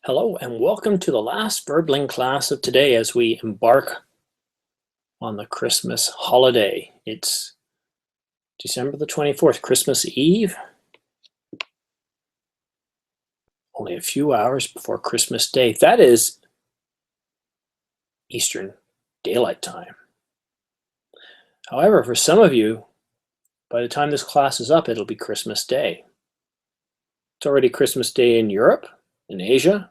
Hello and welcome to the last Verbling class of today as we embark on the Christmas holiday. It's December the 24th, Christmas Eve. Only a few hours before Christmas Day. That is Eastern Daylight Time. However, for some of you, by the time this class is up, it'll be Christmas Day. It's already Christmas Day in Europe, in Asia,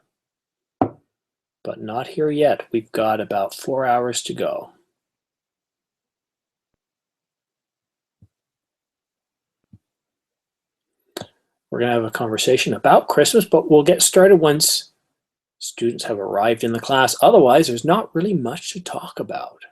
but not here yet. We've got about 4 hours to go. We're going to have a conversation about Christmas, but we'll get started once students have arrived in the class. Otherwise, there's not really much to talk about.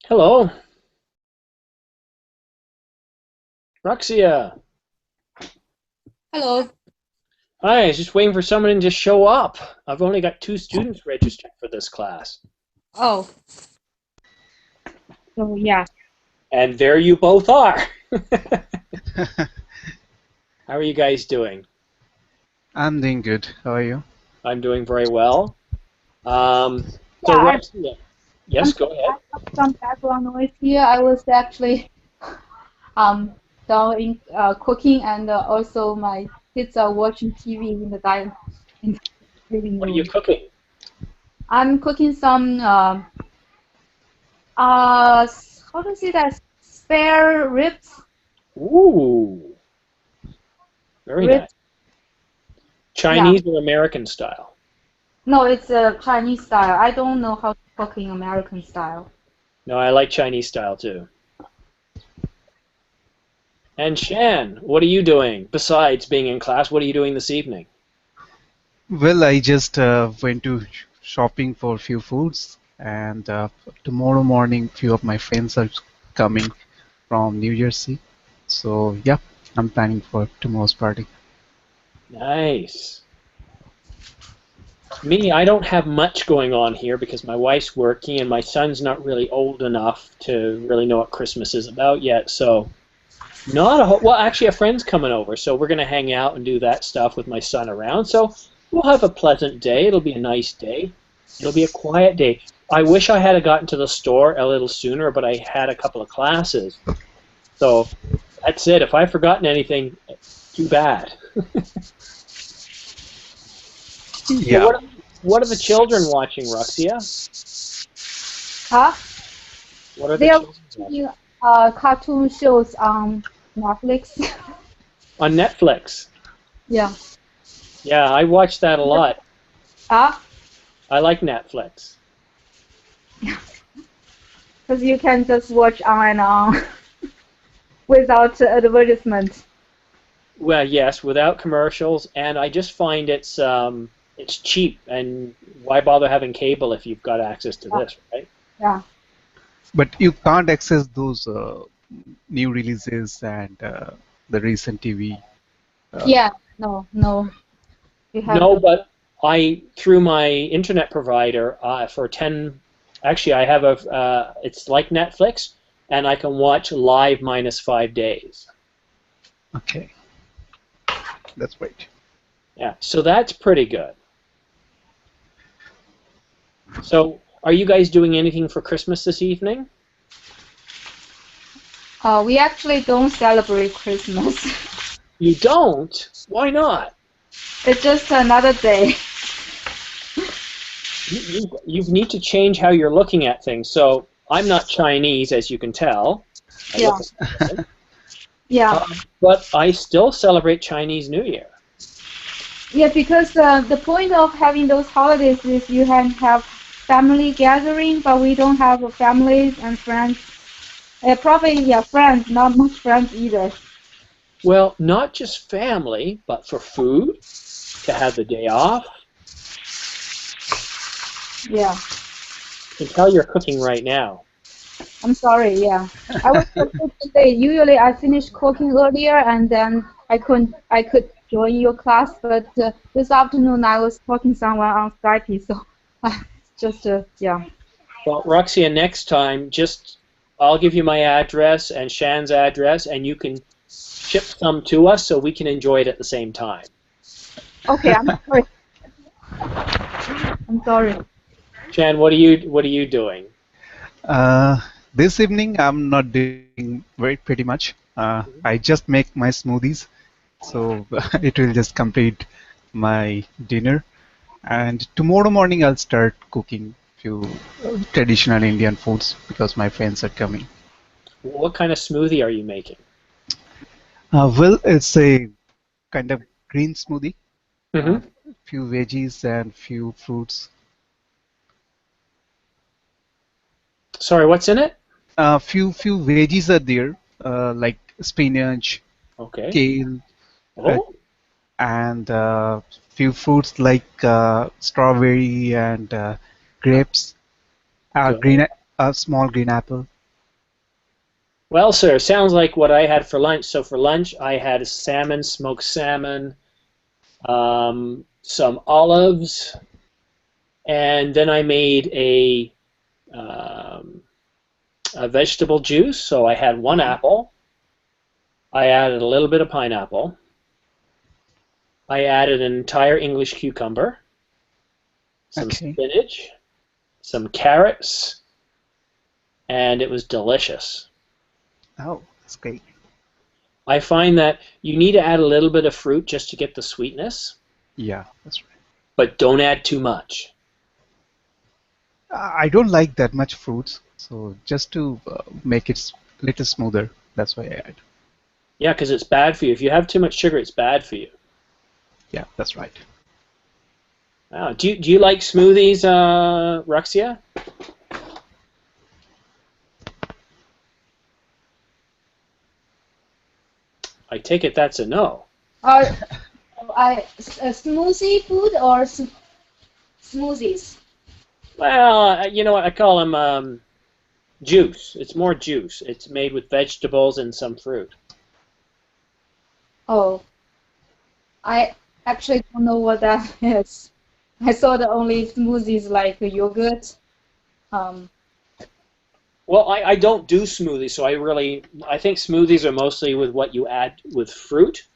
Hello, Roxia. Hello. Hi, I was just waiting for someone to show up. I've only got 2 students registered for this class. Oh, so yeah. And there you both are. How are you guys doing? I'm doing good. How are you? I'm doing very well. So Yeah, Roxia, yes, go ahead. I have some background noise here. I was actually doing cooking, and also my kids are watching TV in in the living What are you room. cooking? I'm cooking some how to say that, spare ribs. Ooh, very nice. Ribs. Yeah. Chinese or American style? No, it's a Chinese style. I don't know how to cook in American style. No, I like Chinese style too. And Shan, what are you doing besides being in class? What are you doing this evening? Well, I just went to shopping for a few foods, and tomorrow morning, few of my friends are coming from New Jersey. So yeah, I'm planning for tomorrow's party. Nice. Me, I don't have much going on here because my wife's working and my son's not really old enough to really know what Christmas is about yet. So not a whole, well, actually a friend's coming over, so we're going to hang out and do that stuff with my son around. So we'll have a pleasant day. It'll be a nice day. It'll be a quiet day. I wish I had gotten to the store a little sooner, but I had a couple of classes. So that's it. If I've forgotten anything, too bad. So Yeah. what are the children watching, Roxia? Huh? What are the They are children watching? watching cartoon shows on Netflix. On Netflix. Yeah. Yeah, I watch that a lot. Ah, I like Netflix. because you can just watch on and on without advertisement. Well, yes, without commercials, and I just find it's cheap, and why bother having cable if you've got access to Yeah. this, right? Yeah. But you can't access those new releases and the recent TV. Uh, Yeah. No, no. You have No, the. but I through my internet provider for 10. Actually, I have a. It's like Netflix, and I can watch live minus 5 days. okay, that's great. Yeah, so that's pretty good. So, are you guys doing anything for Christmas this evening? We actually don't celebrate Christmas. You don't? Why not? It's just another day. You need to change how you're looking at things. So, I'm not Chinese, as you can tell. I Yeah. look at it. Yeah. But I still celebrate Chinese New Year. Yeah, because the point of having those holidays is you can have family gathering, but we don't have families and friends. Probably, yeah, friends, not much friends either. Well, not just family, but for food, to have the day off. Yeah, I can tell you're cooking right now. I'm sorry, yeah. I was cooking today. Usually I finish cooking earlier and then I could join your class, but this afternoon I was talking to someone on Skype, so just, yeah. Well, Roxia, next time, I'll give you my address and Shan's address, and you can ship some to us so we can enjoy it at the same time. Okay, I'm sorry. I'm sorry. Shan, what are you doing? This evening I'm not doing pretty much. I just make my smoothies, so it will just complete my dinner. And tomorrow morning I'll start cooking few traditional Indian foods because my friends are coming. What kind of smoothie are you making? Well, it's a kind of green smoothie, Mm-hmm. few veggies and few fruits. Sorry, what's in it? Few veggies are there, like spinach, Okay. kale, uh, Oh, and few fruits like strawberry and grapes, good. small green apple. Well, sir, sounds like what I had for lunch. So for lunch, I had salmon, smoked salmon, some olives, and then I made um, a vegetable juice. So I had one apple. I added a little bit of pineapple. I added an entire English cucumber, some Okay. spinach, some carrots, and it was delicious. Oh, that's great. I find that you need to add a little bit of fruit just to get the sweetness, Yeah, that's right. but don't add too much. I don't like that much fruits, so just to make it little smoother, that's why I add. Yeah, because it's bad for you. If you have too much sugar, it's bad for you. Yeah, that's right. Wow. Do you like smoothies, Ruxia? I take it that's a no. Are smoothie food or smoothies? Well, you know what? I call them juice. It's more juice. It's made with vegetables and some fruit. Oh, I actually don't know what that is. I saw the only smoothies like yogurt. Um, Well, I don't do smoothies, so I think smoothies are mostly with what you add with fruit.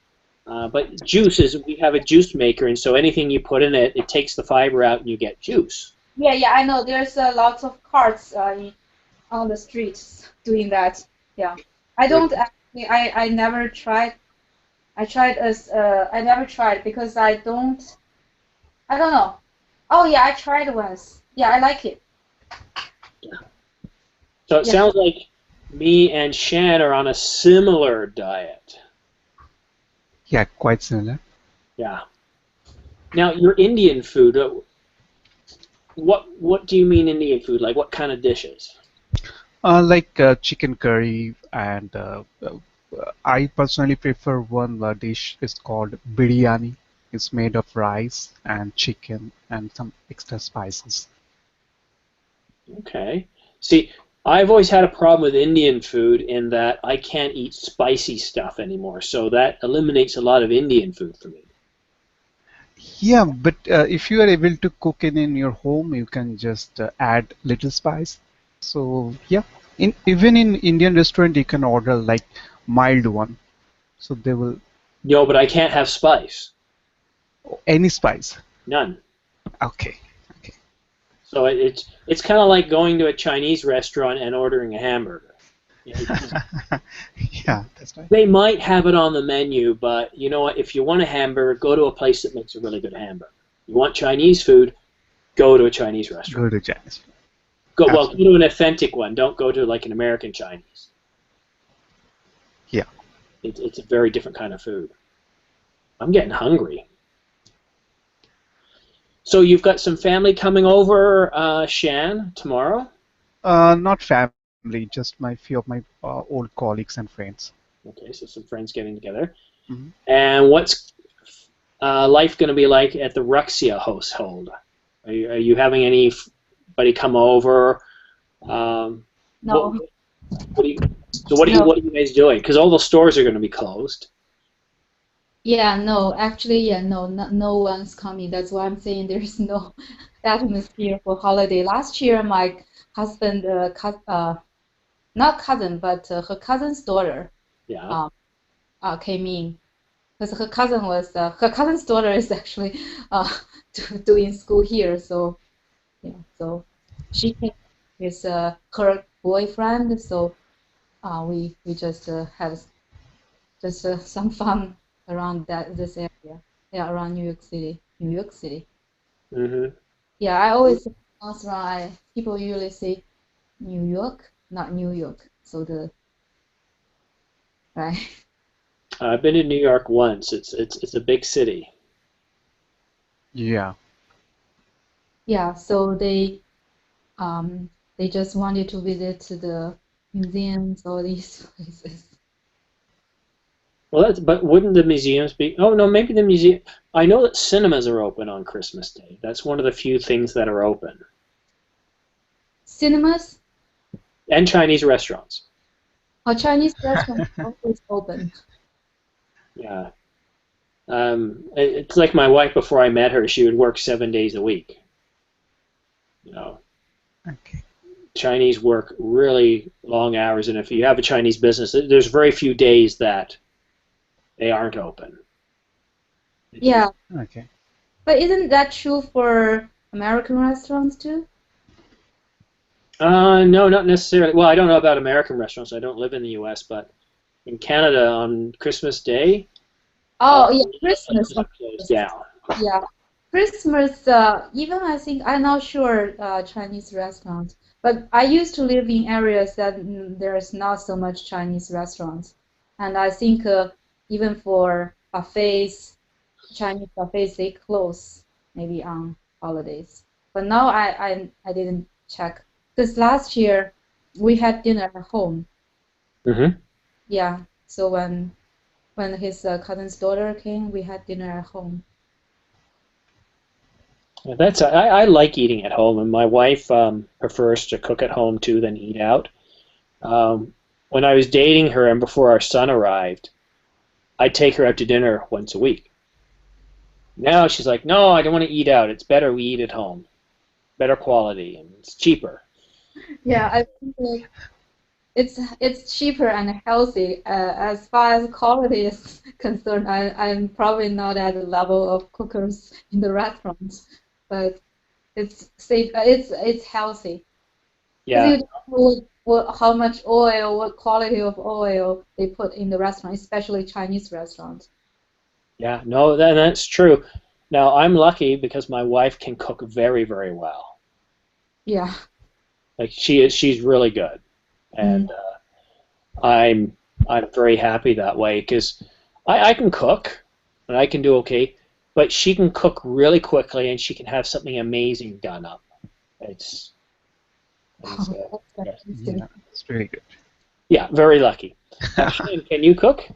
But juice is we have a juice maker, and so anything you put in it, it takes the fiber out, and you get juice. yeah, I know. There's lots of carts on the streets doing that. Yeah, I don't actually. I never tried. I never tried because I don't. I don't know. Oh yeah, I tried once. Yeah, I like it. So it Yeah. sounds like me and Shan are on a similar diet. Yeah, quite similar. Yeah. Now, your Indian food. What do you mean Indian food? Like what kind of dishes? Like chicken curry and I personally prefer one dish. It's called biryani. It's made of rice and chicken and some extra spices. Okay. See, I've always had a problem with Indian food in that I can't eat spicy stuff anymore, so that eliminates a lot of Indian food for me. Yeah, but if you are able to cook it in your home, you can just add little spice. So yeah, even in Indian restaurant, you can order like mild one. So they will No, but I can't have spice. any spice. None. Okay, okay. So it's kind of like going to a Chinese restaurant and ordering a hamburger. Yeah, that's right. They might have it on the menu, but you know what? If you want a hamburger, go to a place that makes a really good hamburger. You want Chinese food, go to a Chinese restaurant. Go to Chinese. Go to an authentic one. Don't go to like an American Chinese. Yeah. It's a very different kind of food. I'm getting hungry. So you've got some family coming over, Shan, tomorrow? Not family, just my few of my old colleagues and friends. Okay, so some friends getting together. Hmm. And what's life going to be like at the Ruxia household? Are you having anybody come over? No. What are you guys doing? Because all the stores are going to be closed. Yeah, no, actually, yeah, no one's coming. That's why I'm saying there's no atmosphere for holiday. Last year, my husband, not cousin, but her cousin's daughter, Yeah. came in because her cousin's daughter is actually doing school here. So yeah, so she came with her boyfriend. So we just had just some fun around this area. Yeah, around New York City. New York City. Hmm. Yeah, I always ask around. People usually say New York, not New York. So right. I've been in New York once. It's a big city. Yeah. Yeah, so they just wanted to visit the museums, all these places. Well, but wouldn't the museums be? Oh no, maybe the museum. I know that cinemas are open on Christmas Day. That's one of the few things that are open, Cinemas and Chinese restaurants. or Chinese restaurants always open. Yeah. It's like my wife before I met her. She would work 7 days a week. You know, Okay. Chinese work really long hours, and if you have a Chinese business, there's very few days that they aren't open. Yeah, Okay. but isn't that true for American restaurants too? No, not necessarily. Well, I don't know about American restaurants. I don't live in the U.S., but in Canada on Christmas Day, Oh, yeah, places Christmas, are of closed course. down. Yeah, Christmas. Even I think I'm not sure Chinese restaurants, but I used to live in areas that there's not so much Chinese restaurants, and I think even for buffets, Chinese buffets, they close maybe on holidays. But now I didn't check because last year we had dinner at home. Hmm. Yeah, so when his cousin's daughter came, we had dinner at home. I like eating at home, and my wife prefers to cook at home too than eat out. When I was dating her and before our son arrived, I'd take her out to dinner once a week. Now she's like, no, I don't want to eat out. It's better we eat at home. Better quality and it's cheaper. Yeah, I think it's cheaper and healthy. As far as quality is concerned, I'm probably not at the level of cookers in the restaurants, but it's safe. It's healthy because Yeah, you don't know how much oil, what quality of oil they put in the restaurant, especially Chinese restaurants. yeah, no, that's true. Now I'm lucky because my wife can cook very, very well. Yeah. Like she's really good, Mm. and I'm very happy that way because I can cook and I can do okay, but she can cook really quickly and she can have something amazing done up. It's, it's Wow, that's yeah. interesting. Yeah, it's really good. Yeah, very lucky. Shane, can you cook?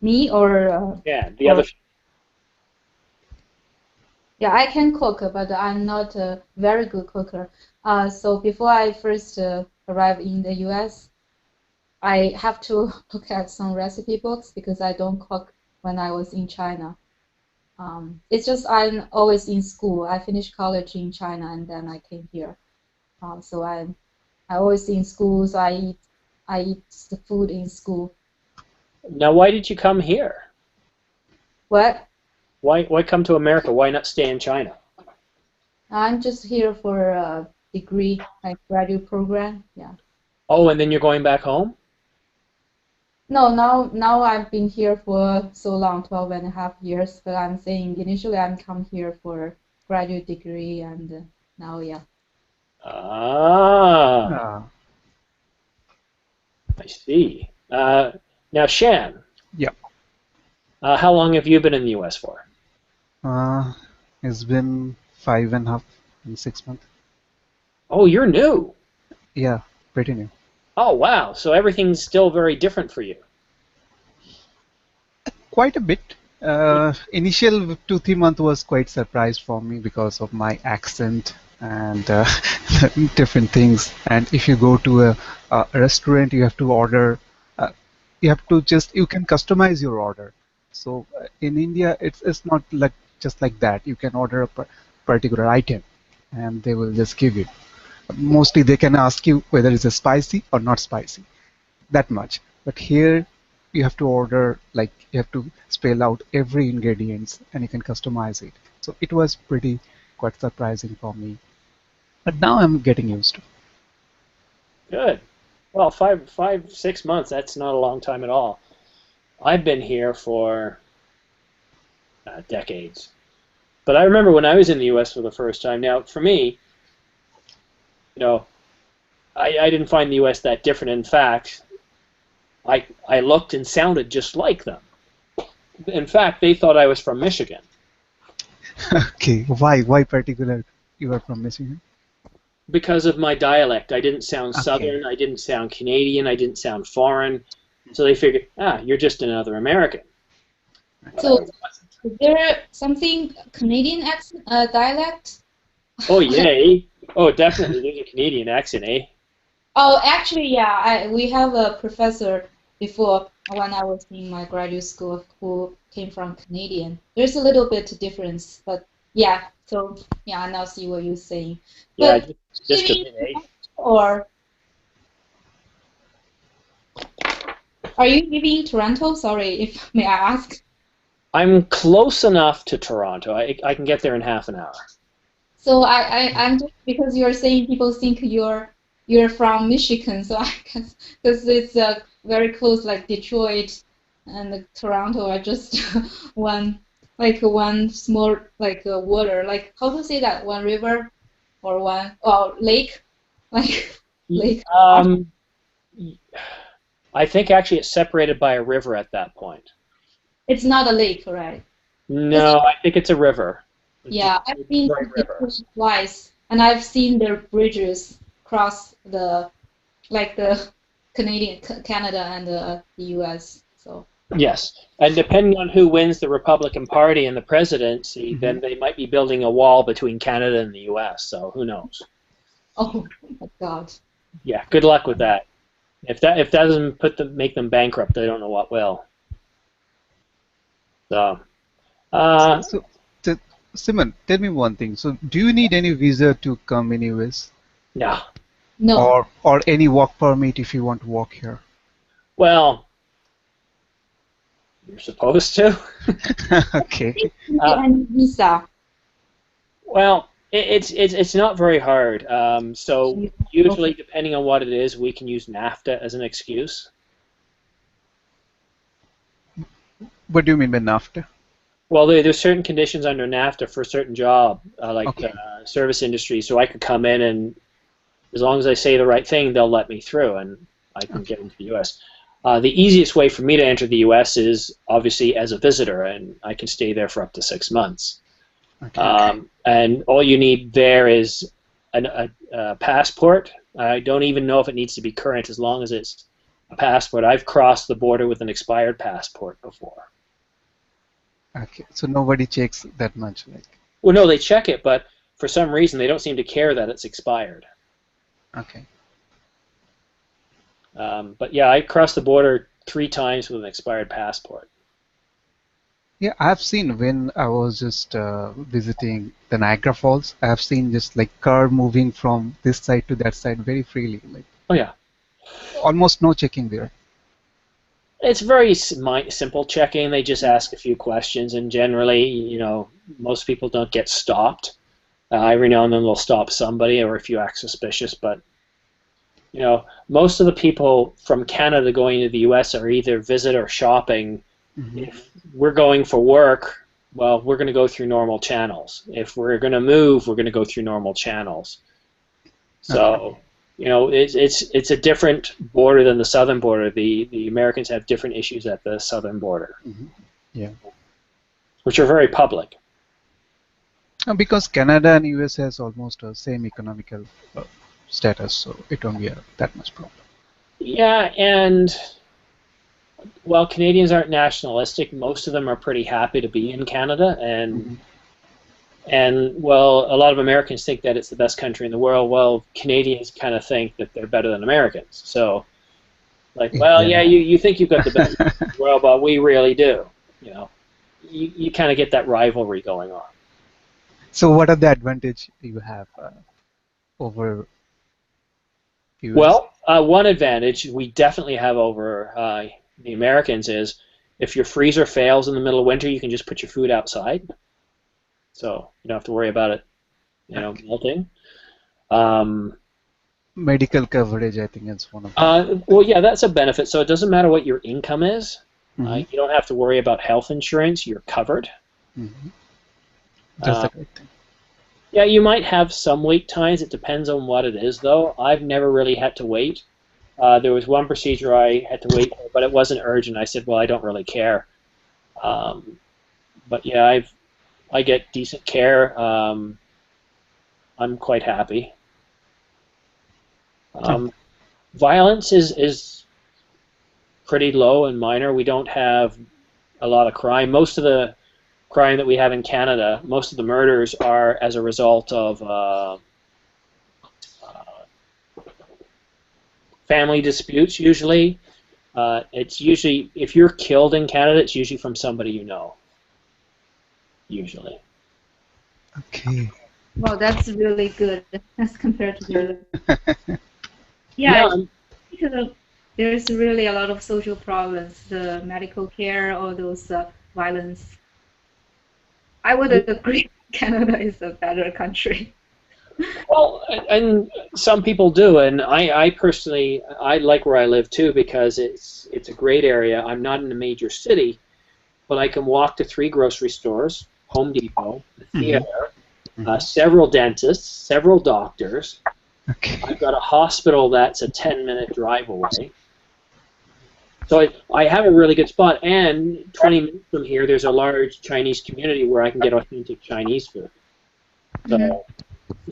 Me or Yeah, the other. or yeah, I can cook, but I'm not a very good cooker. So before I first arrived in the US, I have to look at some recipe books because I don't cook when I was in China. It's just I'm always in school. I finished college in China and then I came here. So I always in school, so I eat the food in school. Now, why did you come here? What? Why come to America? Why not stay in China? I'm just here for a degree, like graduate program. Yeah. Oh, and then you're going back home? No, now I've been here for so long, 12 and a half years, but I'm saying initially I'm come here for graduate degree and now yeah. Ah, Ah, I see. Now, Shan, yeah. how long have you been in the U.S. for? Uh, it's been 5.5 and 6 months. Oh, you're new. Yeah, pretty new. Oh, wow. So everything's still very different for you. Quite a bit. Initial 2 3 months was quite surprised for me because of my accent and different things. And if you go to a restaurant, you have to order. Uh, you have to just you can customize your order. So in India, it's not like just like that. You can order a particular item, and they will just give you. Mostly, they can ask you whether it's a spicy or not spicy. That much. But here you have to order, like you have to spell out every ingredients and you can customize it. So it was pretty quite surprising for me. But now I'm getting used to. Good. Well, 6 months, that's not a long time at all. I've been here for decades. But I remember when I was in the U.S. for the first time. Now, for me, you know, I didn't find the U.S. that different. In fact, I looked and sounded just like them. In fact, they thought I was from Michigan Okay, why particular you are from Michigan? because of my dialect. I didn't sound Okay. Southern, I didn't sound Canadian, I didn't sound foreign. So they figured, you're just another American. But I So wasn't. is there something Canadian accent, dialect? Oh, yay. Oh, definitely. There's a Canadian accent, eh? Oh, actually, yeah, we have a professor before when I was in my graduate school who came from Canadian. There's a little bit difference, but yeah, so yeah, I now see what you're saying. Yeah, But just a living bit, eh? or are you living in Toronto? Sorry, if may I ask. I'm close enough to Toronto. I can get there in half an hour. So I'm just because you're saying people think you're from Michigan, so I guess because it's very close, like Detroit and Toronto are just one one small water, like how to say that, one river or one lake, like lake. Um, I think actually it's separated by a river at that point. It's not a lake, right? No, I think it's a river. Yeah, I've been Detroit to River. Detroit twice, and I've seen their bridges cross the Canadian, Canada, and the U.S. So, Yes, and depending on who wins the Republican Party and the presidency, Hmm. then they might be building a wall between Canada and the U.S. So who knows? oh my God. Yeah, good luck with that. If that doesn't make them bankrupt, I don't know what will. So, uh, So, t- Simon, tell me one thing. So, do you need any visa to come in US, no. No. or any work permit if you want to work here? Well, you're supposed to. Okay. Need Uh, any visa. well, it's not very hard. So Okay. usually, depending on what it is, we can use NAFTA as an excuse. What do you mean by NAFTA? Well, there's certain conditions under NAFTA for a certain job, like Okay. service industry. So I could come in, and as long as I say the right thing, they'll let me through, and I can Okay. get into the U.S. The easiest way for me to enter the U.S. is obviously as a visitor, and I can stay there for up to 6 months. Okay. And all you need there is a passport I don't even know if it needs to be current as long as it's a passport. I've crossed the border with an expired passport before. Okay, so nobody checks that much, like. Well, no, they check it, but for some reason they don't seem to care that it's expired. Okay. But yeah, I crossed the border 3 times with an expired passport. Yeah, I've seen when I was just visiting the Niagara Falls, I've seen just like car moving from this side to that side very freely, like Oh yeah, almost no checking there. it's very simple checking. They just ask a few questions, and generally, most people don't get stopped. Every now and then they'll stop somebody, or if you act suspicious. But most of the people from Canada going to the U.S. are either visit or shopping. Mm-hmm. If we're going for work, well, we're going to go through normal channels. If we're going to move, we're going to go through normal channels. So, it's a different border than the southern border. The Americans have different issues at the southern border, Mm-hmm. Yeah. which are very public. Because Canada and US has almost the same economical status, so it won't be that much problem. Yeah, and while Canadians aren't nationalistic, most of them are pretty happy to be in Canada, and well, a lot of Americans think that it's the best country in the world. Well, Canadians kind of think that they're better than Americans. So, Yeah. you think you've got the best country in the world, but we really do. You kind of get that rivalry going on. So what are the advantage you have over US? Well, one advantage we definitely have over the Americans is if your freezer fails in the middle of winter, you can just put your food outside. So you don't have to worry about it, melting. Medical coverage, I think, is one of Well, yeah, that's a benefit. So it doesn't matter what your income is. Mhm. You don't have to worry about health insurance. You're covered. Mhm. That's a great thing. Yeah, you might have some wait times. It depends on what it is, though. I've never really had to wait. There was one procedure I had to wait for, but it wasn't urgent. I said, well, I don't really care. But yeah, I get decent care. I'm quite happy. Violence is pretty low and minor. We don't have a lot of crime. Most of the crime that we have in Canada, most of the murders are as a result of family disputes. Usually, it's usually if you're killed in Canada, it's usually from somebody you know. Usually. Okay. Well, that's really good as compared to the Yeah. because there's really a lot of social problems, the medical care, all those violence. I would agree Canada is a better country. Well, and some people do, and I personally I like where I live too because it's a great area. I'm not in a major city, but I can walk to 3 grocery stores, Home Depot, the theater, several dentists, several doctors. Okay. I've got a hospital that's a 10-minute drive away. So I have a really good spot, and 20 minutes from here, there's a large Chinese community where I can get authentic Chinese food. So,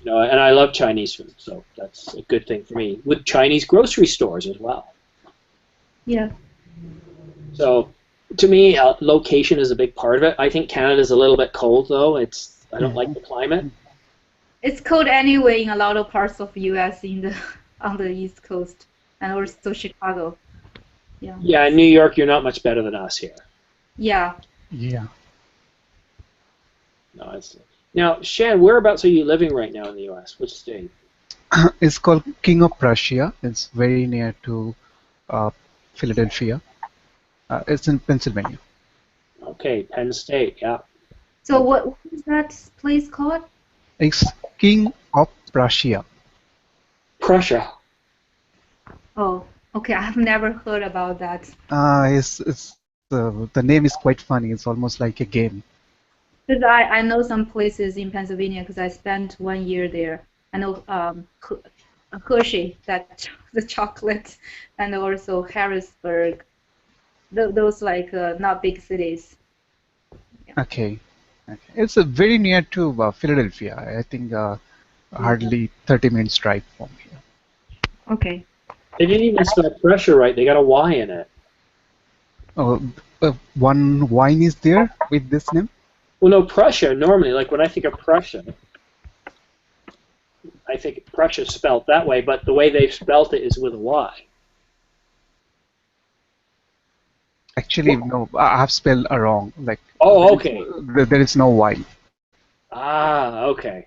and I love Chinese food, so that's a good thing for me. With Chinese grocery stores as well. Yeah. So, to me, location is a big part of it. I think Canada's a little bit cold, though. I don't like the climate. It's cold anyway in a lot of parts of U.S. on the East Coast and also Chicago. Yeah. Yeah, in New York, you're not much better than us here. Yeah. Yeah. No, now, Shan, whereabouts are you living right now in the U.S.? Which state? It's called King of Prussia. It's very near to Philadelphia. It's in Pennsylvania. Okay, Penn State, yeah. So what is that place called? It's King of Prussia. Prussia. Oh, okay. I've never heard about that. It's the name is quite funny. It's almost like a game. Because I know some places in Pennsylvania because I spent 1 year there. I know Hershey, the chocolate, and also Harrisburg. Those like not big cities. Yeah. Okay. It's very near to Philadelphia. I think hardly 30 minutes drive from here. Okay. They didn't even spell Prussia right. They got a Y in it. Oh, one wine is there with this name? Well, no, Prussia, normally, like when I think of Prussia, I think Prussia's spelled that way, but the way they've spelt it is with a Y. Actually, no, I have spelled wrong. Like Oh, okay. there is no wine. Ah, okay.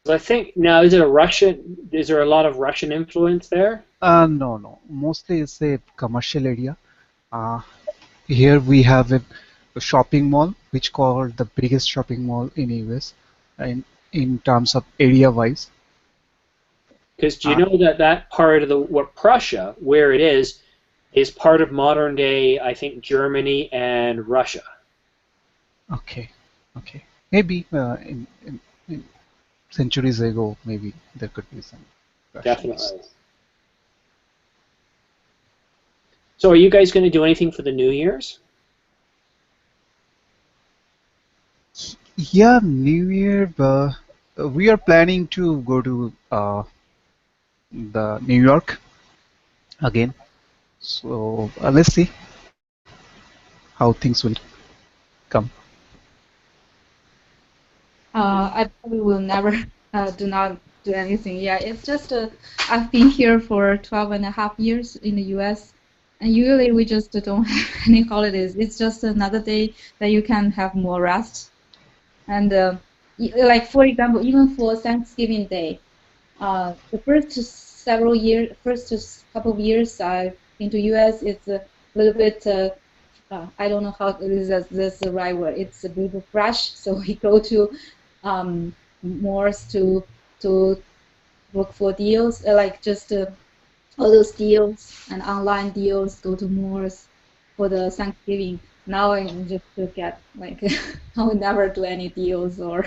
So I think now, is there a lot of Russian influence there? No, no. Mostly it's a commercial area. Uh, Here we have a shopping mall, which called the biggest shopping mall in US, in terms of area wise. Because do you Uh, know that that part of what Prussia, where it is part of modern day, I think, Germany and Russia. okay, okay. Maybe in centuries ago, maybe there could be some Russians. Definitely. So are you guys going to do anything for the New Year's? Yeah, New Year. We are planning to go to the New York again. So let's see how things will come. I probably will never do not do anything. Yeah, it's just I've been here for 12 and a half years in the US, and usually we just don't have any holidays. It's just another day that you can have more rest. And like for example, even for Thanksgiving Day, the first couple of years I've been to US, it's a little bit. I don't know how this is the right word. It's a bit of rush, so we go to malls to look for deals, like just all those deals and online deals. Go to malls for the Thanksgiving. Now I just get like I will never do any deals, or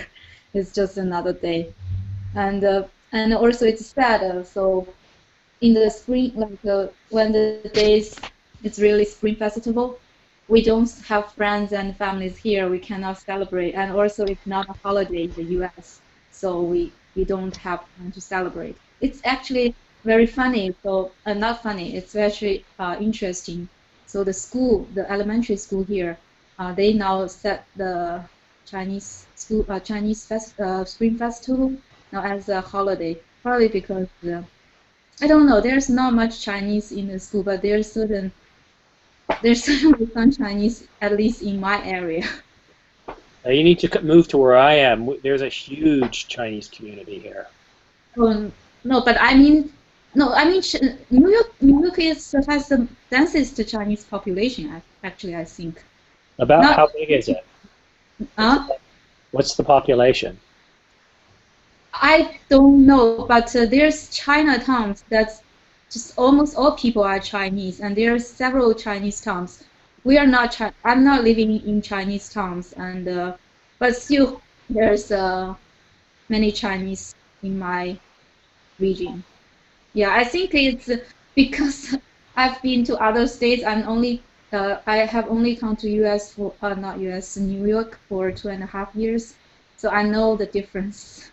it's just another day. And also it's sad. So in the spring, like when the days it's really spring festival, we don't have friends and families here. We cannot celebrate, and also it's not a holiday in the U.S., so we don't have time to celebrate. It's actually very funny. So not funny. It's actually interesting. So the school, the elementary school here, they now set the Spring Festival now as a holiday, probably because I don't know. There's not much Chinese in the school, but there's certainly some Chinese, at least in my area. You need to move to where I am. There's a huge Chinese community here. No, but I mean, no, I mean New York has the densest Chinese population. Actually, I think About not. how big is it? Uh, What's the population? I don't know, but there's Chinatowns that's just almost all people are Chinese, and there are several Chinese towns. We are not. I'm not living in Chinese towns, and but still there's many Chinese in my region. Yeah, I think it's because I've been to other states. I have only come to U.S. for not U.S. New York for 2.5 years, so I know the difference.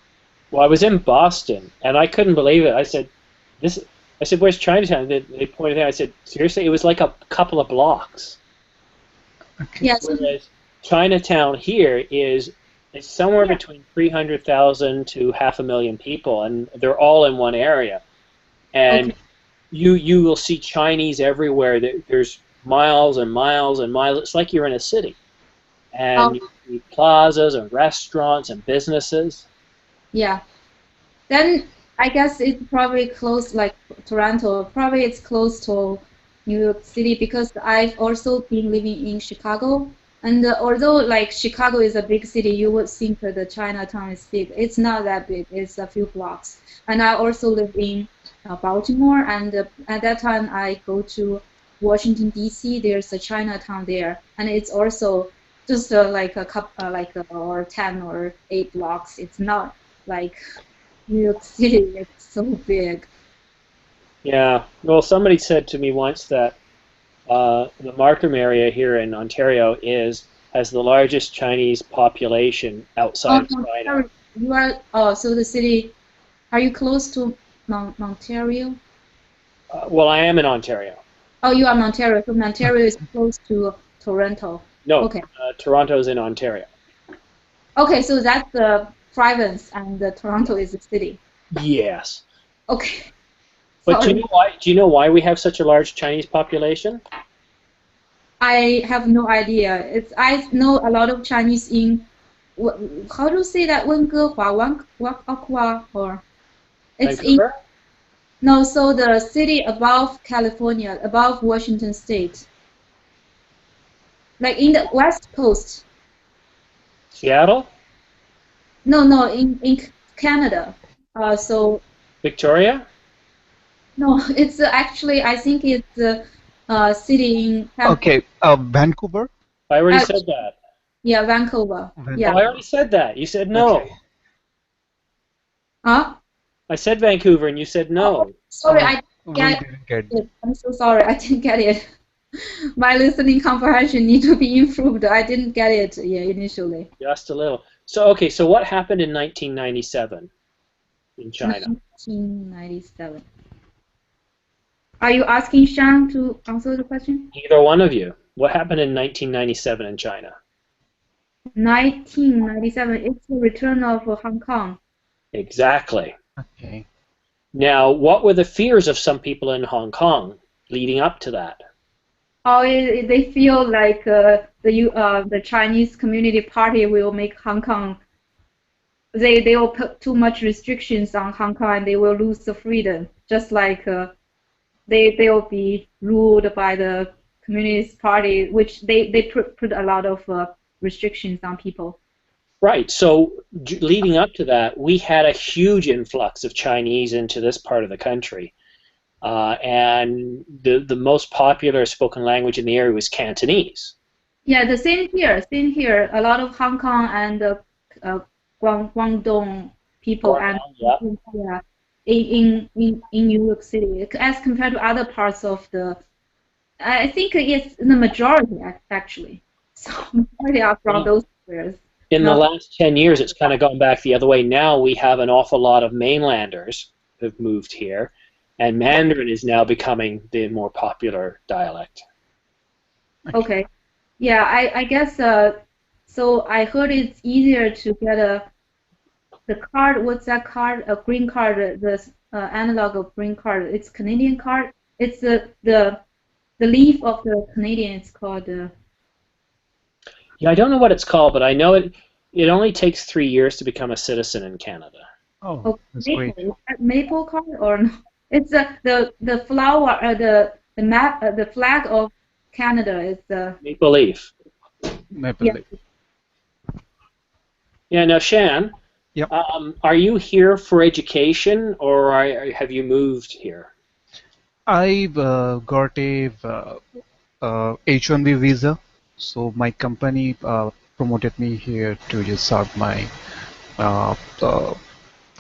Well, I was in Boston, and I couldn't believe it. I said, "This." I said, "Where's Chinatown?" They pointed out. I said, "Seriously?" It was like a couple of blocks. Okay. Yes, Whereas Chinatown here is it's somewhere yeah, between 300,000 to 500,000 people, and they're all in one area. And okay. you will see Chinese everywhere. There's miles and miles and miles. It's like you're in a city, and Oh, you see plazas and restaurants and businesses. yeah. Then I guess it's probably close, like Toronto. Probably it's close to New York City because I've also been living in Chicago. And although like Chicago is a big city, you would think that the Chinatown is big. It's not that big. It's a few blocks. And I also live in Baltimore, and at that time I go to Washington D.C. There's a Chinatown there, and it's also just like a couple, or 10 or 8 blocks. It's not like New York City, it's so big. Yeah. Well, somebody said to me once that the Markham area here in Ontario is has the largest Chinese population outside Oh, of no, China. sorry. You are, oh, so the city, are you close to? Ontario? Well, I am in Ontario. Oh, you are in Ontario. So Ontario is close to Toronto. No, Okay. Toronto's in Ontario. Okay, so that's the province and Toronto is the city. Yes. Okay. But do you Sorry. know why? Do you know why we have such a large Chinese population? I have no idea. I know a lot of Chinese in how do you say that? 温哥华, Aqua, or it's in Vancouver? no. So the city above California, above Washington State, like in the West Coast. Seattle? No, in Canada. So Victoria? no, it's actually I think it's a city in Okay, Vancouver. I already uh, said that. yeah, Vancouver. Oh, Yeah. I already said that. You said Okay. no. Huh? I said Vancouver and you said Oh, no. sorry, Uh, I we didn't get didn't get. it. I'm so sorry, I didn't get it. My listening comprehension need to be improved. I didn't get it initially. Just a little. So, okay, so what happened in 1997 in China? 1997. Are you asking Sean to answer the question? Either one of you. What happened in 1997 in China? 1997. It's the return of Hong Kong. Exactly. Okay. Now, what were the fears of some people in Hong Kong leading up to that? Oh, they feel like the Chinese Community Party will make Hong Kong. They will put too much restrictions on Hong Kong and they will lose the freedom. Just like they will be ruled by the Communist Party, which they put a lot of restrictions on people. Right. So, leading up to that, we had a huge influx of Chinese into this part of the country. And the most popular spoken language in the area was Cantonese. Yeah, the same here. Same here. A lot of Hong Kong and Guangdong people and Guangdong, yeah. yeah, in New York City as compared to other parts of the. I think it's the majority actually. So majority are from those areas. In the Not last 10 years, it's kind of gone back the other way. Now we have an awful lot of mainlanders who've moved here, and Mandarin is now becoming the more popular dialect. okay. Yeah, I guess so I heard it's easier to get the card. What's that card? A green card, the analog of green card. It's Canadian card. It's the leaf of the Canadian. It's called. Yeah, I don't know what it's called, but I know it only takes 3 years to become a citizen in Canada. Oh, that's maple. great. Is that maple card or no? It's the flower the map the flag of Canada is the Maple leaf. Maple yeah. Leaf. Yeah, now Shan, Yep. are you here for education or have you moved here? I've got a H-1B visa, so my company promoted me here to just serve my uh, uh,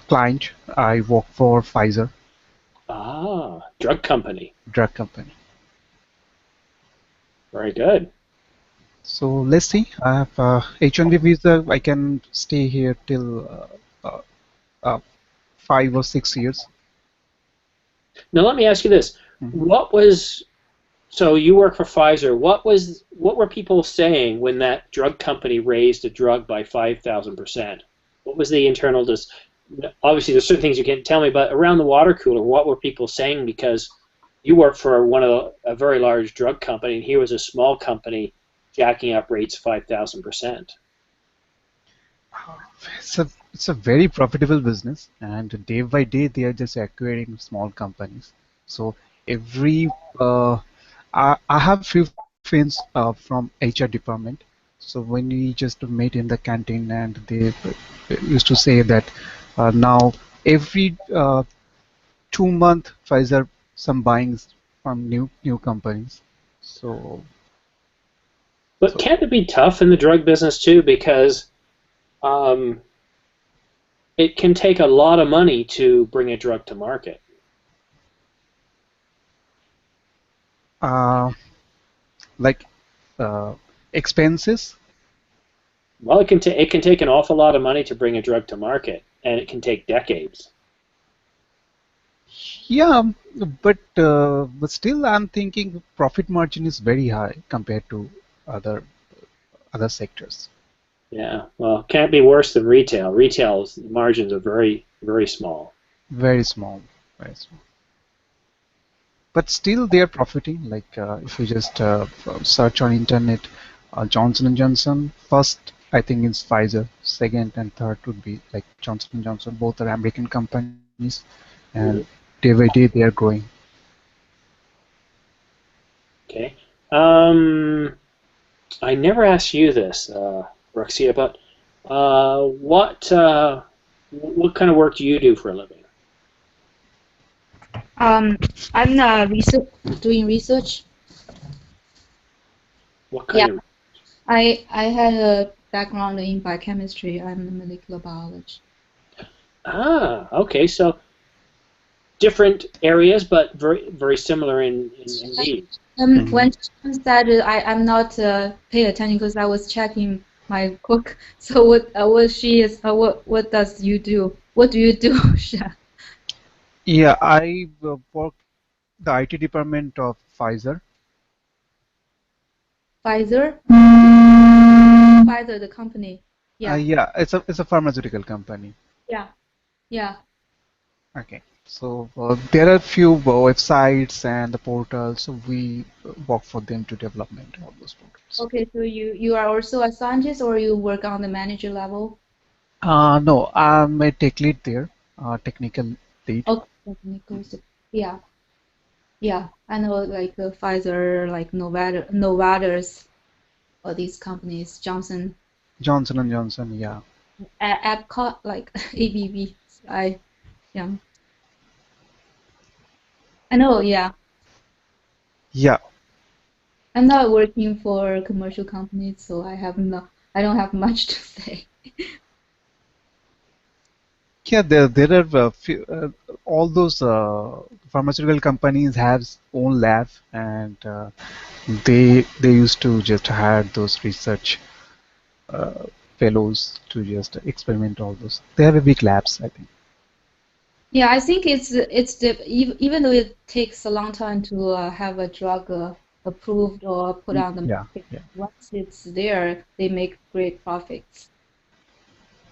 client. I work for Pfizer Ah, drug company. drug company. Very good. So let's see. I have H-1B visa. I can stay here till uh, 5 or 6 years. Now let me ask you this. Mhm. So you work for Pfizer. What were people saying when that drug company raised a drug by 5,000%? What was the internal obviously there's certain things you can't tell me, but around the water cooler, what were people saying? Because you work for a very large drug company, and here was a small company jacking up rates 5,000%. It's a very profitable business, and day by day they are just acquiring small companies. So every I have few friends from HR department. So when we just meet in the canteen, and they used to say that now every 2 month Pfizer some buyings from new companies. So But so can't it be tough in the drug business too? Because um, it can take a lot of money to bring a drug to market. uh, like uh, expenses. Well, it can take an awful lot of money to bring a drug to market, and it can take decades. Yeah, but still, I'm thinking profit margin is very high compared to other other sectors. Yeah, well, can't be worse than retail. Retail's margins are very, very small. Very small, very small. But still, they are profiting. Like if you just search on internet, Johnson and Johnson first, I think is Pfizer. Second and third would be like Johnson and Johnson. Both are American companies, and Mhm. day by day they are growing. Okay. Um, I never asked you this, Roxia, but what kind of work do you do for a living? Um, I'm doing research. What Yeah, kind of? I had a background in biochemistry. I'm a molecular biologist. Ah, okay. So different areas, but very, very similar in indeed. Hmm. When she said I'm not pay attention because I was checking my book. So what she is what does you do? What do you do, Sha? Yeah, I work the IT department of Pfizer. Pfizer? Pfizer, the company. Yeah, Yeah, it's a pharmaceutical company. yeah, yeah. Okay, so there are few websites and the portals. So we work for them to development all those portals. Okay, so you are also a scientist or you work on the manager level? No, I'm a tech lead there, technical lead. Okay, technical. Yeah, yeah. I know like Pfizer, like Novartis, all these companies, Johnson, Johnson and Johnson, yeah. Epcot, like ABB. I yeah. I know, yeah. Yeah, I'm not working for commercial companies, so I don't have much to say. yeah. There are all those pharmaceutical companies have own lab, and they used to just hire those research uh, fellows to just experiment all those. They have a big labs, I think. Yeah, I think even though it takes a long time to have a drug approved or put on the Yeah, market, yeah. once it's there, they make great profits.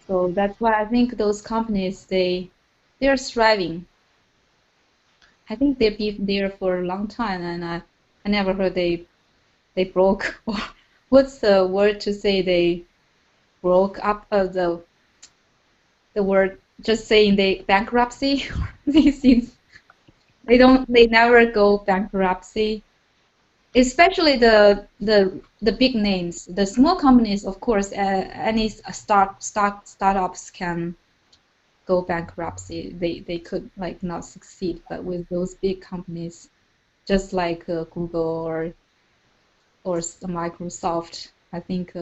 So that's why I think those companies they're thriving. I think they've been there for a long time, and I never heard they broke or what's the word to say they broke up the word just saying they bankruptcy. They seem they never go bankruptcy. Especially the big names, the small companies, of course, any startups can go bankruptcy. They could like not succeed, but with those big companies, just like Google or Microsoft, I think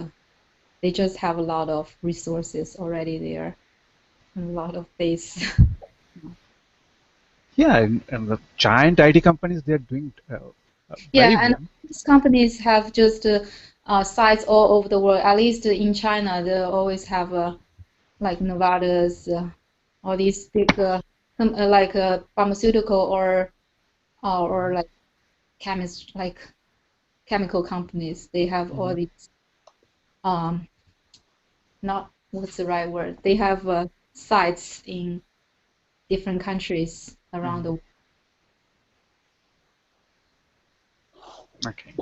they just have a lot of resources already there and a lot of base. Yeah, and the giant IT companies, they're doing very Yeah, and well. these companies have just sites all over the world. At least in China, they always have like Nevada's, all these big like pharmaceutical or like like chemical companies. They have all Mhm. these um not what's the right word? They have sites in different countries around the Mhm. world. Okay.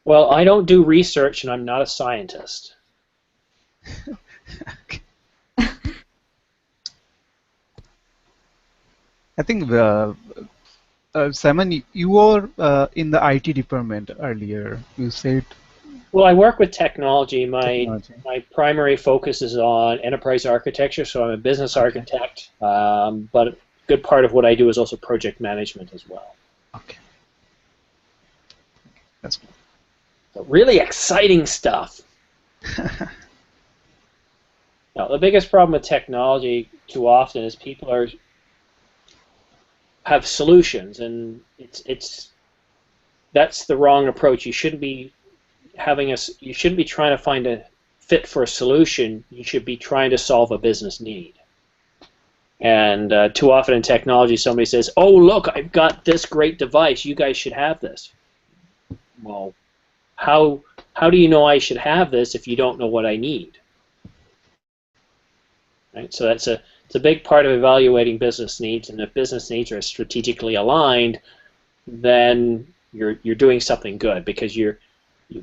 Well, I don't do research, and I'm not a scientist. I think Simon, you were in the IT department earlier. You said Well, I work with technology. My technology. my primary focus is on enterprise architecture, so I'm a business Okay. architect. But a good part of what I do is also project management as well. Okay. That's good. So really exciting stuff. Now, the biggest problem with technology too often is people are have solutions, and it's that's the wrong approach. You shouldn't be you shouldn't be trying to find a fit for a solution. You should be trying to solve a business need. And too often in technology, somebody says, "Oh, look, I've got this great device. You guys should have this." Well, how do you know I should have this if you don't know what I need? Right? So it's a big part of evaluating business needs, and if business needs are strategically aligned, then you're doing something good, because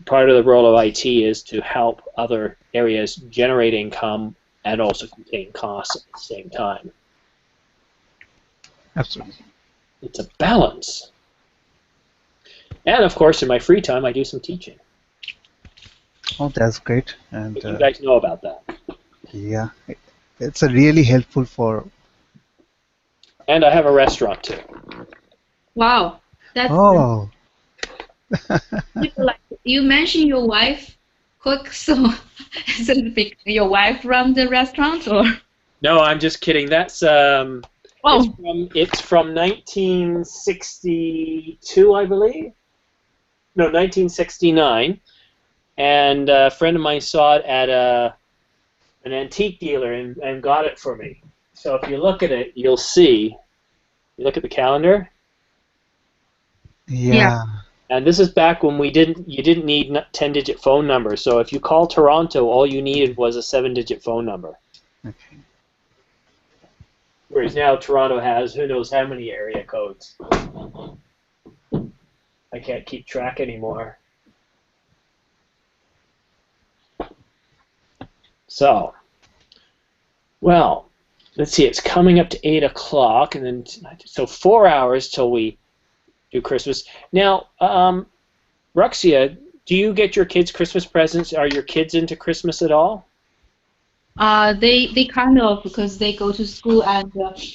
part of the role of IT is to help other areas generate income and also contain costs at the same time. Absolutely. It's a balance. And of course, in my free time, I do some teaching. Oh, that's great. And You guys know about that. yeah, it's a really helpful for. And I have a restaurant too. Wow, that's Oh, like you mentioned your wife cooks, so is it your wife run the restaurant or? No, I'm just kidding. That's it's from 1962, I believe. No, 1969. And a friend of mine saw it at an antique dealer and got it for me. So if you look at it, you'll see. You look at the calendar. yeah. And this is back when you didn't need 10-digit phone numbers. So if you call Toronto, all you needed was a 7-digit phone number. Okay. Whereas now Toronto has who knows how many area codes. I can't keep track anymore. So, well, let's see. It's coming up to 8 o'clock, and then so 4 hours till we do Christmas. Now, Ruxia, do you get your kids Christmas presents? Are your kids into Christmas at all? They kind of, because they go to school and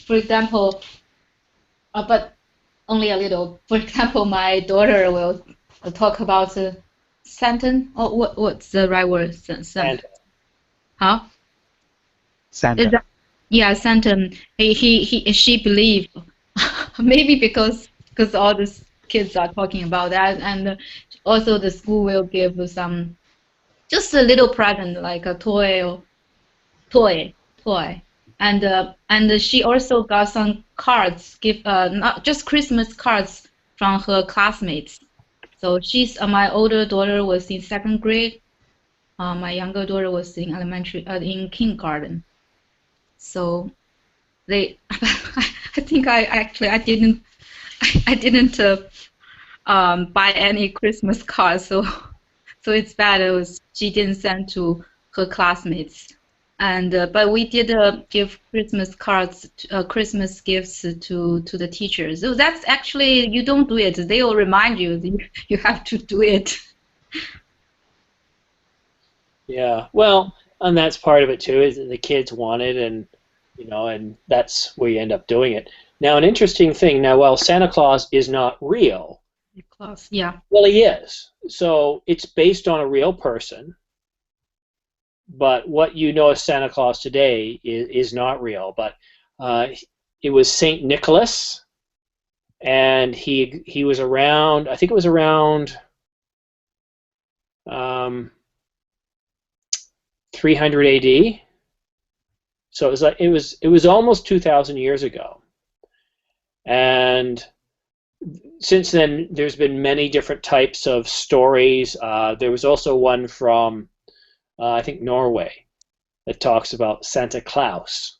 for example, but only a little. For example, my daughter will talk about Santa. Oh, what's the right word? Santa. Huh? Santa. Yeah, Santa. She believed maybe because all these kids are talking about that, and also the school will give some just a little present like a toy, and she also got some cards, not just Christmas cards from her classmates. So my older daughter was in second grade. My younger daughter was in in kindergarten. So I think I didn't buy any Christmas cards. So it's bad. She didn't send to her classmates. And but we did give Christmas cards, Christmas gifts to the teachers. So that's actually, you don't do it, they will remind you you have to do it. Yeah, well, and that's part of it too, is that the kids want it, and and that's where you end up doing it. Now, an interesting thing. Now, while Santa Claus is not real, Claus, yeah. well, he is. So it's based on a real person. But what you know as Santa Claus today is not real. But it was Saint Nicholas, and he was around. I think it was around 300 A.D. So it was almost 2,000 years ago, and since then there's been many different types of stories. There was also one from I think Norway that talks about Santa Claus.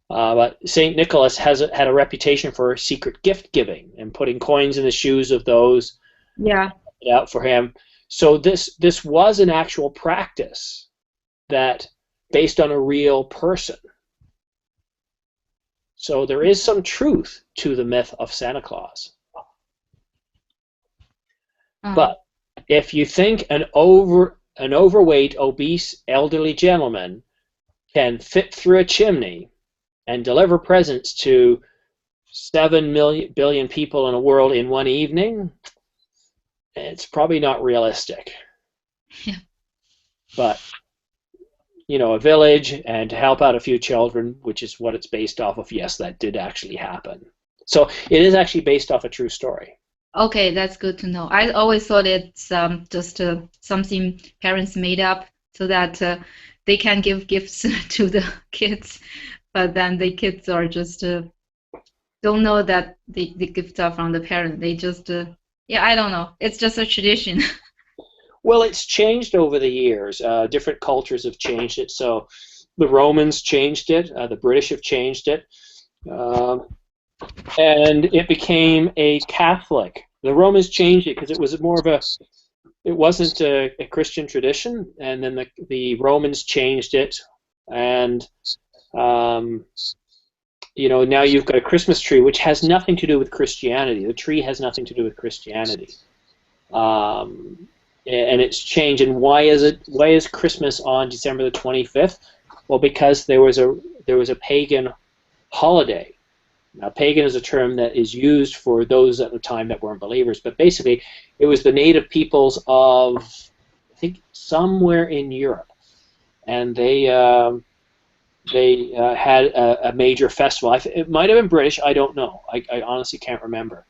But Saint Nicholas had a reputation for secret gift giving and putting coins in the shoes of those out for him. So this was an actual practice that based on a real person. So there is some truth to the myth of Santa Claus. But if you think an overweight, obese, elderly gentleman can fit through a chimney and deliver presents to 7 billion people in a world in one evening, it's probably not realistic. Yeah. But a village and to help out a few children, which is what it's based off of, yes, that did actually happen. So it is actually based off a true story. Okay, that's good to know. I always thought it's just something parents made up so that they can give gifts to the kids. but then the kids are just don't know that the gifts are from the parent. They just yeah, I don't know. It's just a tradition. Well, it's changed over the years. Different cultures have changed it. So the Romans changed it. The British have changed it. And it became a Catholic. The Romans changed it because it was more of a, it wasn't a Christian tradition, and then the Romans changed it, and you know, now you've got a Christmas tree, which has nothing to do with Christianity. The tree has nothing to do with Christianity, and it's changed. And why is it? Why is Christmas on December the 25th? Well, because there was a pagan holiday. Now, pagan is a term that is used for those at the time that weren't believers, but basically, it was the native peoples of, I think, somewhere in Europe, and they had a major festival. It might have been British. I don't know. I honestly can't remember.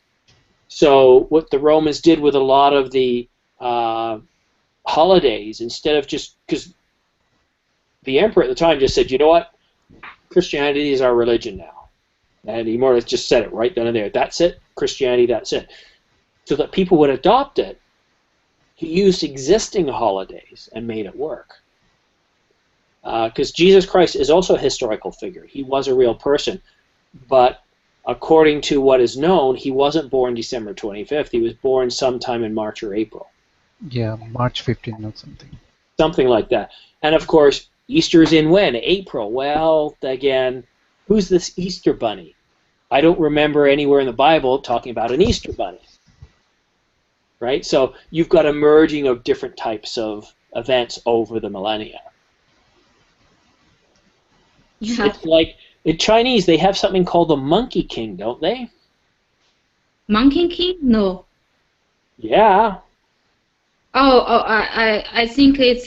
So what the Romans did with a lot of the holidays, instead of just, because the emperor at the time just said, you know what, Christianity is our religion now. And he more or less just said it right then and there. That's it, Christianity, that's it. So that people would adopt it, he used existing holidays and made it work. Because Jesus Christ is also a historical figure. He was a real person. But according to what is known, he wasn't born December 25th. He was born sometime in March or April. Yeah, March 15th or something. Something like that. And of course, Easter's in when? April. Well, again, who's this Easter bunny? I don't remember anywhere in the Bible talking about an Easter bunny. Right? So you've got a merging of different types of events over the millennia. Yeah. It's like, in Chinese, they have something called the Monkey King, don't they? Monkey King? No. Yeah. I think it's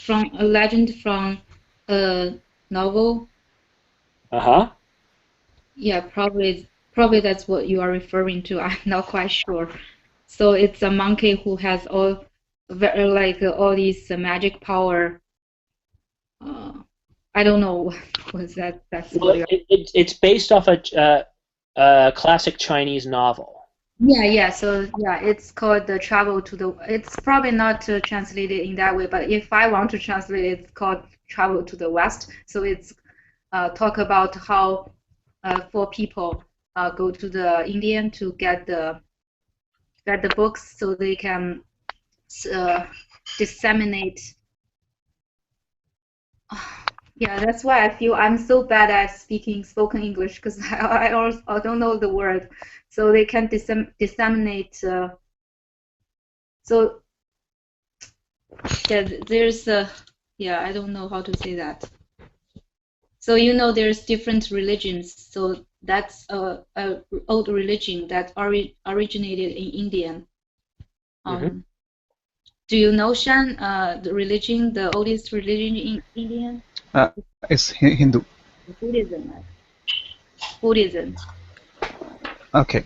from a legend from a novel. Uh-huh. Yeah, probably that's what you are referring to. I'm not quite sure. So it's a monkey who has all these magic power. I don't know what's that. That's Well, what it's based off a classic Chinese novel. yeah. So yeah, it's called the Travel to the. It's probably not translated in that way, but if I want to translate it, it's called Travel to the West. So it's talk about how four people go to the Indian to get the books so they can disseminate. Yeah, that's why I feel I'm so bad at speaking spoken English, because I also don't know the word. So they can disseminate. So yeah, there's yeah, I don't know how to say that. So you know, there's different religions. So that's a old religion that originated in Indian. Do you know, Shan, the oldest religion in India? It's Hindu. Buddhism. Buddhism. Okay.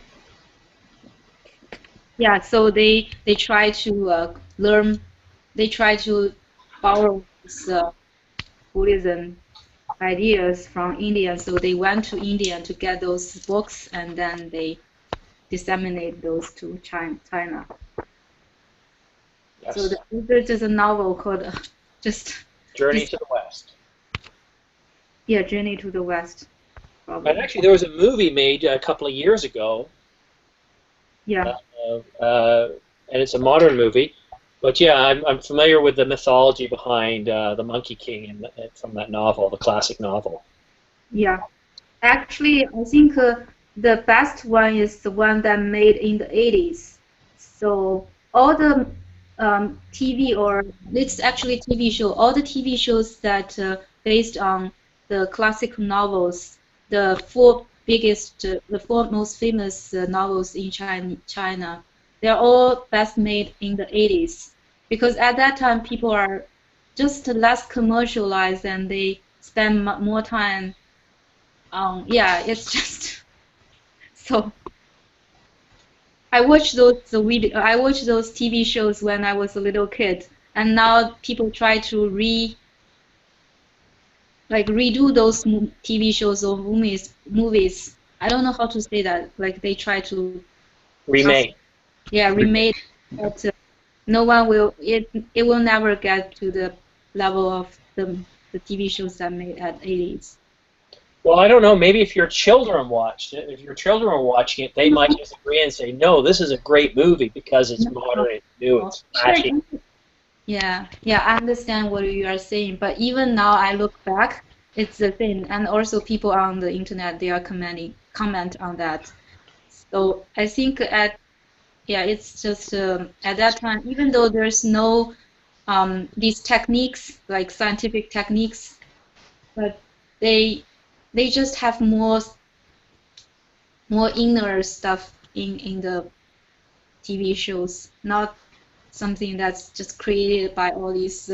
Yeah, so they try to learn, they try to borrow this Buddhism ideas from India. So they went to India to get those books, and then they disseminate those to China. Yes. So there's a novel called just Journey to the West. Yeah, Journey to the West. Probably. And actually, there was a movie made a couple of years ago. Yeah. And it's a modern movie. But yeah, I'm familiar with the mythology behind the Monkey King from that novel, the classic novel. Yeah. Actually, I think the best one is the one that made in the 80s. So all the TV, or it's actually TV show, all the TV shows that based on the classic novels, the four most famous novels in China, they're all best made in the 80s, because at that time people are just less commercialized and they spend more time on, yeah, it's just so. I watched those TV shows when I was a little kid, and now people try to like redo those TV shows or movies. I don't know how to say that. Like they try to Remake. remake, Yeah. but no one will. It will never get to the level of the TV shows that made at 80s. Well, I don't know. Maybe if your children watched it, if your children were watching it, they might disagree and say, "No, this is a great movie because it's modern, it's new, it's flashy." Yeah, I understand what you are saying, but even now I look back, it's the thing, and also people on the internet they are comment on that. So I think it's just at that time, even though there's no these techniques like scientific techniques, but they just have more inner stuff in the TV shows, not something that's just created by all these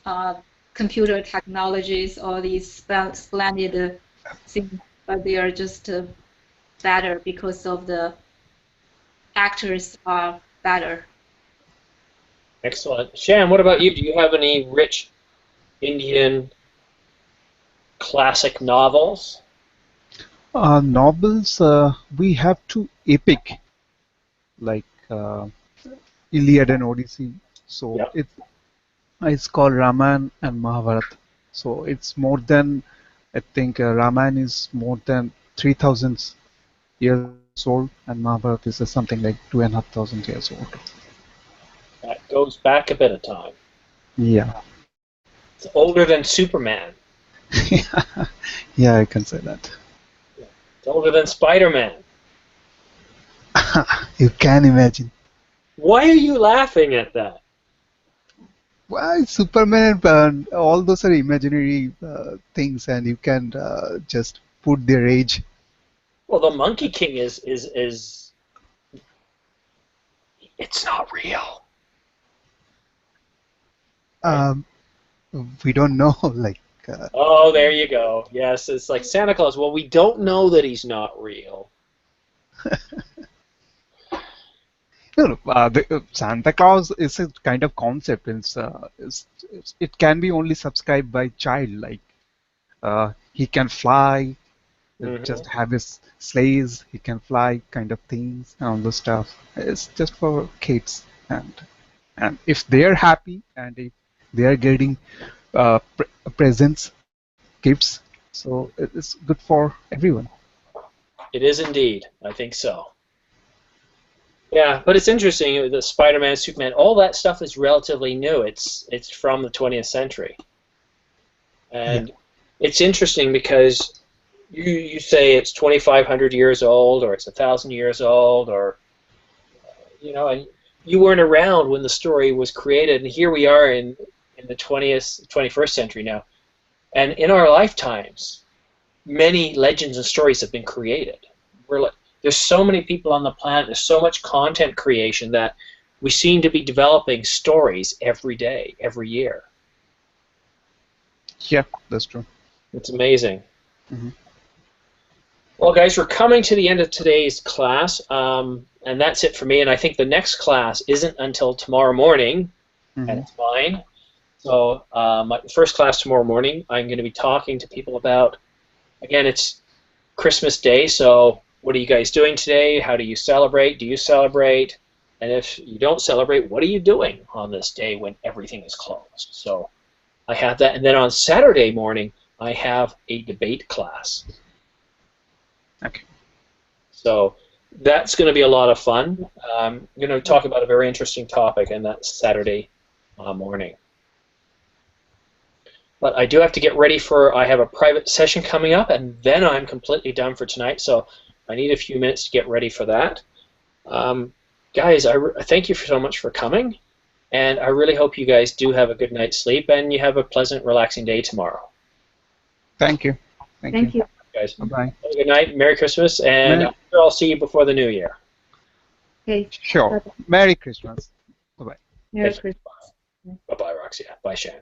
uh, computer technologies, all these splendid things, but they are just better because of the actors are better. Excellent. Shan, what about you? Do you have any rich Indian classic novels? Novels, we have two epic, like Iliad and Odyssey. So Yep. it's called Ramayana and Mahabharata. So it's more than, I think Ramayana is more than 3,000 years old, and Mahabharata is something like 2,500 years old. That goes back a bit of time. Yeah. It's older than Superman. Yeah, I can say that. It's older than Spider-Man. You can imagine. Why are you laughing at that? Why Superman and all those are imaginary things, and you can just put their age. Well, the Monkey King is it's not real. Right? Um, we don't know, like. Oh, there you go. Yes, it's like Santa Claus. Well, we don't know that he's not real. No, Santa Claus is a kind of concept. It can be only subscribed by child. Like he can fly, just have his sleighs. He can fly, kind of things, and all the stuff. It's just for kids, and if they are happy and if they are getting presents, gifts, so it's good for everyone. It is indeed. I think so. Yeah, but it's interesting. The Spider-Man, Superman, all that stuff is relatively new. It's from the 20th century, and it's interesting because you say it's 2,500 years old, or it's 1,000 years old, or and you weren't around when the story was created, and here we are in the 21st century now, and in our lifetimes, many legends and stories have been created. There's so many people on the planet, there's so much content creation that we seem to be developing stories every day, every year. Yeah, that's true. It's amazing. Mm-hmm. Well, guys, we're coming to the end of today's class, and that's it for me. And I think the next class isn't until tomorrow morning, and it's mine. So my first class tomorrow morning, I'm going to be talking to people about, again, it's Christmas Day, so what are you guys doing today? How do you celebrate? Do you celebrate? And if you don't celebrate, what are you doing on this day when everything is closed? So I have that. And then on Saturday morning, I have a debate class. Okay. So that's going to be a lot of fun. I'm going to talk about a very interesting topic, and that's Saturday morning. But I do have to get ready I have a private session coming up, and then I'm completely done for tonight. So I need a few minutes to get ready for that. Guys, I thank you so much for coming, and I really hope you guys do have a good night's sleep, and you have a pleasant, relaxing day tomorrow. Thank you. Thank you. Guys, Bye-bye. have a good night, Merry Christmas, and I'm sure I'll see you before the New Year. Okay. Sure. Merry Christmas. Bye-bye. Merry Christmas. Bye-bye, Roxy. Bye, Shan.